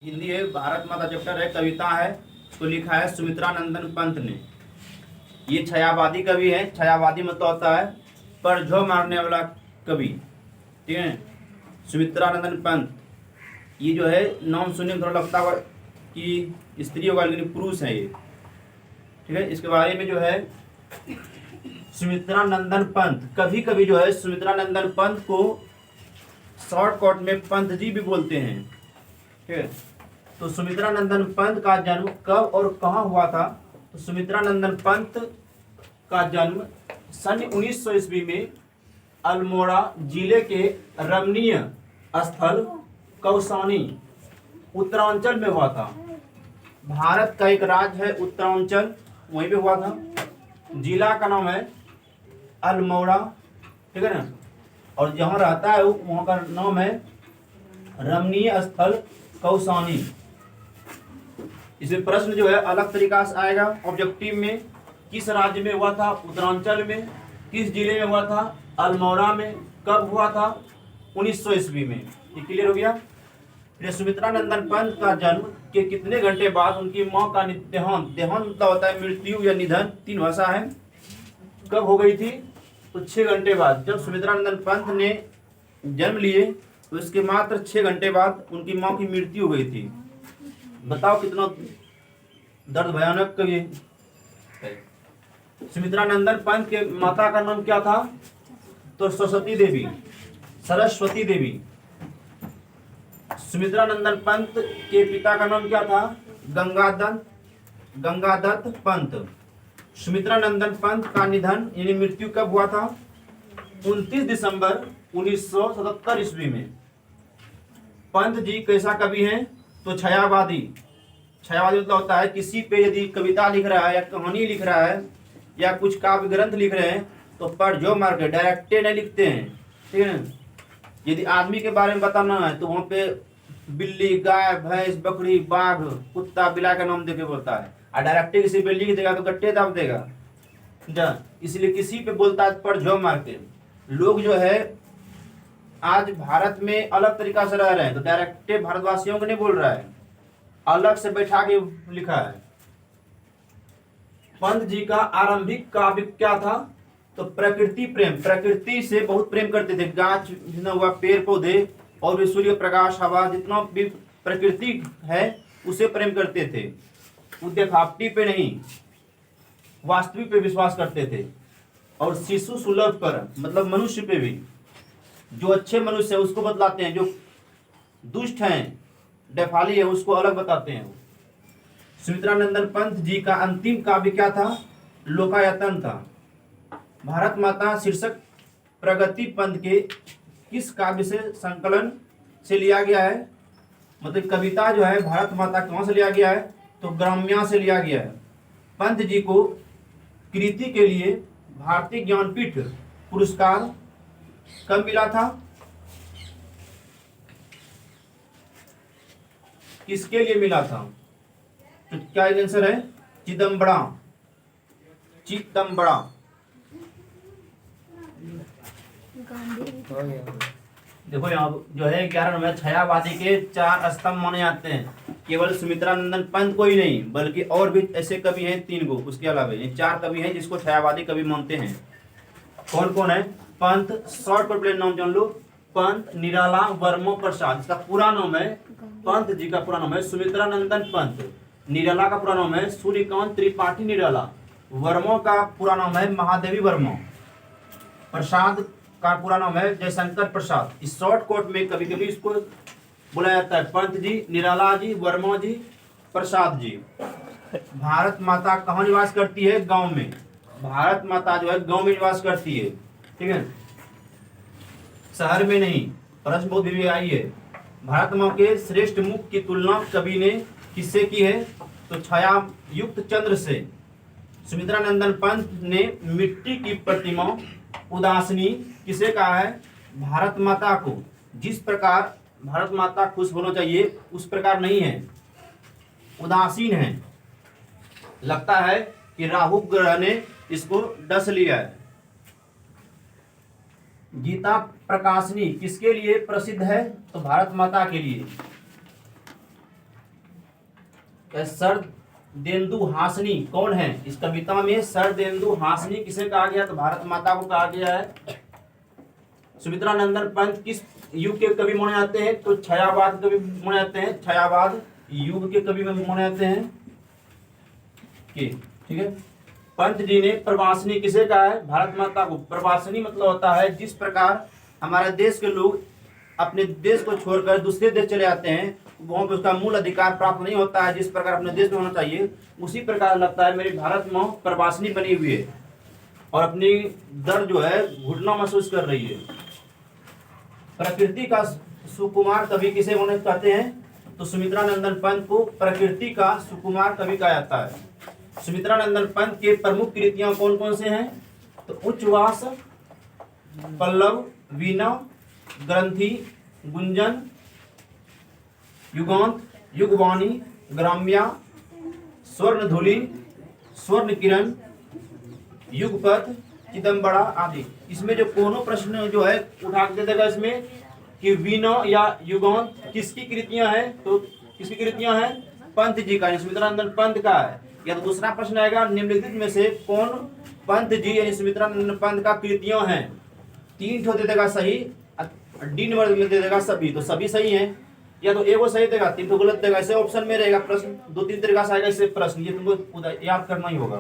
हिंदी है, भारत माता चैप्टर है, कविता है, उसको लिखा है सुमित्रा नंदन पंत ने। ये छायावादी कवि है। छायावादी मतलब होता है परझो मारने वाला कवि, ठीक है। सुमित्रा नंदन पंत, ये जो है नाम सुनने में थोड़ा लगता है कि स्त्री होगा लेकिन पुरुष है ये, ठीक है। इसके बारे में जो है सुमित्रा नंदन पंत, कभी कभी जो है सुमित्रा नंदन पंत को शॉर्टकट में पंत जी भी बोलते हैं, ठीक है। तो सुमित्रा नंदन पंत का जन्म कब और कहाँ हुआ था? तो सुमित्रा नंदन पंत का जन्म सन 1900 ईस्वी में अल्मोड़ा जिले के रमणीय स्थल कौसानी उत्तरांचल में हुआ था। भारत का एक राज्य है उत्तरांचल, वहीं पे हुआ था। जिला का नाम है अल्मोड़ा, ठीक है ना। और जहाँ रहता है वहाँ का नाम है रमणीय स्थल कौसानी। इसमें प्रश्न जो है अलग तरीका से आएगा ऑब्जेक्टिव में। किस राज्य में हुआ था? उत्तरांचल में। किस जिले में हुआ था? अल्मोड़ा में। कब हुआ था? 1900 ईस्वी में। ये क्लियर हो गया। फिर सुमित्रा नंदन पंत का जन्म के कितने घंटे बाद उनकी मां का देहांत, देहांत मतलब होता है मृत्यु या निधन, तीन भाषा है, कब हो गई थी? तो 6 घंटे बाद। जब सुमित्रा नंदन पंत ने जन्म लिए तो इसके मात्र 6 घंटे बाद उनकी मां की मृत्यु हो गई थी। बताओ कितना दर्द भयानक ये। सुमित्रा नंदन पंत के माता का नाम क्या था? तो सरस्वती देवी, सरस्वती देवी। सुमित्रा नंदन पंत के पिता का नाम क्या था? गंगादत्त पंत। सुमित्रा नंदन पंत का निधन यानी मृत्यु कब हुआ था? 29 दिसंबर 1977 ईस्वी में। पंत जी कैसा कवि हैं? तो छायावादी। छायावादी मतलब होता है किसी पे यदि कविता लिख रहा है या कहानी लिख रहा है या कुछ काव्य ग्रंथ लिख रहे हैं तो परझो मार के डायरेक्टे नहीं लिखते हैं, ठीक है। यदि आदमी के बारे में बताना है तो वहाँ पे बिल्ली, गाय, भैंस, बकरी, बाघ, कुत्ता, बिलाई का नाम देके बोलता है। और डायरेक्टे किसी पे लिख देगा तो गट्टे दाब देगा। इसलिए किसी पे बोलता है परझो मार के। लोग जो है आज भारत में अलग तरीका से रह रहे हैं तो डायरेक्टे भारतवासियों को नहीं बोल रहा है, अलग से बैठा के लिखा है। पंत जी का आरंभिक काव्य क्या था? तो प्रकृति प्रेम, प्रकृति से बहुत प्रेम करते थे। गाछ जितना हुआ, पेड़ पौधे और भी सूर्य प्रकाश, हवा, जितना भी प्रकृति है उसे प्रेम करते थे। वो देखावटी पे नहीं, वास्तविक पे विश्वास करते थे। और शिशु सुलभ पर मतलब मनुष्य पे भी, जो अच्छे मनुष्य है उसको बतलाते हैं, जो दुष्ट हैं, डेफाली है, उसको अलग बताते हैं। सुमित्रा नंदन पंत जी का अंतिम काव्य क्या था? लोकायतन था। भारत माता शीर्षक प्रगति पंत के किस काव्य से संकलन से लिया गया है? मतलब कविता जो है भारत माता कहाँ से लिया गया है? तो ग्राम्या से लिया गया है। पंत जी को कृति के लिए भारतीय ज्ञानपीठ पुरस्कार कब मिला था? किसके लिए मिला था? तो क्या आंसर है? चिदम्बरा, चिदम्बरा। देखो यहाँ जो है 11 नंबर, छायावादी के 4 स्तंभ माने जाते हैं। केवल सुमित्रा नंदन पंत को ही नहीं बल्कि और भी ऐसे कवि हैं 3 गो, उसके अलावा ये 4 कवि हैं जिसको छायावादी कवि मानते हैं। कौन कौन है? पंत, शॉर्ट पर प्लेन नाम जान लो, पंत निराला वर्मा प्रसाद। इसका पूरा नाम है, पंत जी का पूरा नाम है सुमित्रा नंदन पंत। निराला का पूरा नाम है सूर्यकांत त्रिपाठी निराला। वर्मा का पूरा नाम है महादेवी वर्मा। प्रसाद का पूरा नाम है जयशंकर प्रसाद। इस शॉर्ट कोट में कभी कभी इसको बोला जाता है पंत जी, निराला जी, वर्मा जी, प्रसाद जी। भारत माता कहाँ निवास करती है? गांव में। भारत माता जो है गांव में निवास करती है, ठीक है, शहर में नहीं। प्रश्न बहुत भी आई है। भारत माँ के श्रेष्ठ मुख की तुलना कवि ने किससे की है? तो छाया युक्त चंद्र से। सुमित्रा नंदन पंत ने मिट्टी की प्रतिमा उदासनी किसे कहा है? भारत माता को। जिस प्रकार भारत माता खुश होना चाहिए उस प्रकार नहीं है, उदासीन है। लगता है कि राहु ग्रह ने इसको डस लिया है। गीता प्रकाशनी किसके लिए प्रसिद्ध है? तो भारत माता के लिए। क्या शरदेंदु हासनी कौन है? इस कविता में शरदेंदु हासनी किसे कहा गया? तो भारत माता को कहा गया है। सुमित्रा नंदन पंत किस युग के कवि माने जाते हैं? तो छायावाद कवि माने जाते हैं, छायावाद युग के कवि माने जाते हैं। ठीक है। पंत जी ने प्रवासनी किसे कहा है? भारत माता को। प्रवासनी मतलब होता है जिस प्रकार हमारे देश के लोग अपने देश को छोड़कर दूसरे देश चले जाते हैं, वहां पर उसका मूल अधिकार प्राप्त नहीं होता है जिस प्रकार अपने देश में होना चाहिए, उसी प्रकार लगता है मेरे भारत में प्रवासनी बनी हुई है और अपनी दर्द जो है घुटना महसूस कर रही है। प्रकृति का सुकुमार कवि किसे कहते हैं? तो सुमित्रा नंदन पंत को प्रकृति का सुकुमार कवि कहा जाता है। सुमित्रा नंदन पंत के प्रमुख कृतियां कौन कौन से हैं? तो उच्चवास, पल्लव, वीणा, ग्रंथि, गुंजन, युगांत, युगवाणी, ग्राम्या, स्वर्णधुली, स्वर्ण किरण, युगपथ, चिदम्बरा आदि। इसमें जो कोनो प्रश्न जो है उठा के देगा इसमें कि वीणा या युगांत किसकी कृतियां हैं? तो किसकी कृतियां हैं? पंत जी का, सुमित्रा नंदन पंत का है। या तो दूसरा प्रश्न आएगा निम्नलिखित में से कौन पंत जी यानी सुमित्रा नंदन पंत का कृतियां हैं? 3 ठो दे देगा सही, डी नंबर में दे देगा सभी, तो सभी सही हैं। या तो एगो सही देगा, 3 ठो गलत देगा। ऐसे ऑप्शन में रहेगा प्रश्न, 2-3 तरीका से आएगा इससे प्रश्न, ये तुमको याद करना ही होगा।